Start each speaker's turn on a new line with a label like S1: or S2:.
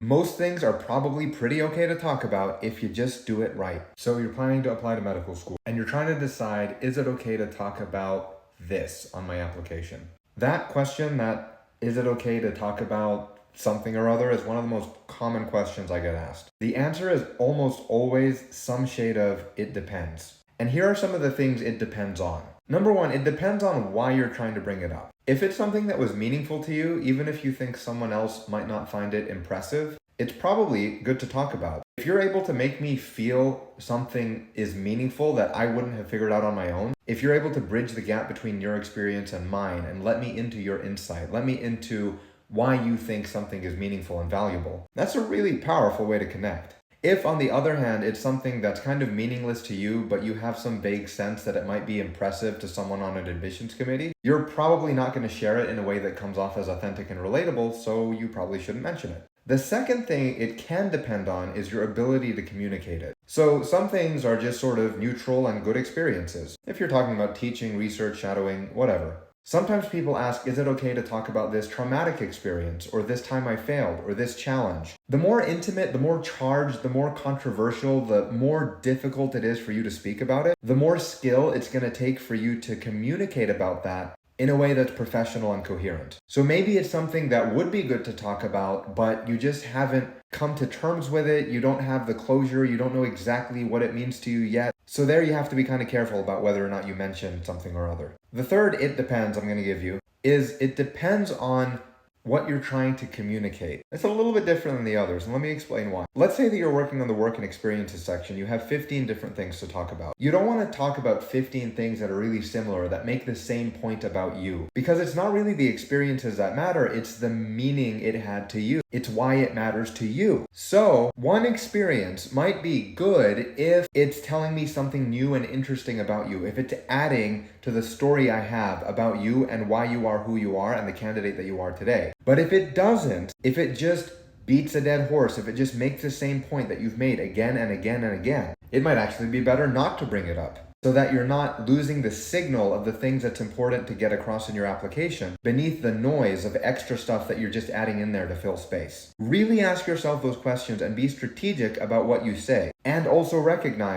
S1: Most things are probably pretty okay to talk about if you just do it right. So you're planning to apply to medical school and you're trying to decide, is it okay to talk about this on my application? That question, that is it okay to talk about something or other, is one of the most common questions I get asked. The answer is almost always some shade of it depends. And here are some of the things it depends on. Number one, it depends on why you're trying to bring it up. If it's something that was meaningful to you, even if you think someone else might not find it impressive, it's probably good to talk about. If you're able to make me feel something is meaningful that I wouldn't have figured out on my own, if you're able to bridge the gap between your experience and mine and let me into your insight, let me into why you think something is meaningful and valuable, that's a really powerful way to connect. If, on the other hand, it's something that's kind of meaningless to you, but you have some vague sense that it might be impressive to someone on an admissions committee, you're probably not going to share it in a way that comes off as authentic and relatable, so you probably shouldn't mention it. The second thing it can depend on is your ability to communicate it. So some things are just sort of neutral and good experiences. If you're talking about teaching, research, shadowing, whatever. Sometimes people ask, is it okay to talk about this traumatic experience, or this time I failed, or this challenge? The more intimate, the more charged, the more controversial, the more difficult it is for you to speak about it, the more skill it's going to take for you to communicate about that in a way that's professional and coherent. So maybe it's something that would be good to talk about, but you just haven't come to terms with it, you don't have the closure, you don't know exactly what it means to you yet. So there you have to be kind of careful about whether or not you mention something or other. The third it depends I'm going to give you is it depends on what you're trying to communicate. It's a little bit different than the others, and let me explain why. Let's say that you're working on the work and experiences section. You have 15 different things to talk about. You don't want to talk about 15 things that are really similar, that make the same point about you, because it's not really the experiences that matter, it's the meaning it had to you. It's why it matters to you. So, one experience might be good if it's telling me something new and interesting about you, if it's adding to the story I have about you and why you are who you are and the candidate that you are today. But if it doesn't, if it just beats a dead horse, if it just makes the same point that you've made again and again and again, it might actually be better not to bring it up, so that you're not losing the signal of the things that's important to get across in your application beneath the noise of extra stuff that you're just adding in there to fill space. Really ask yourself those questions and be strategic about what you say. And also recognize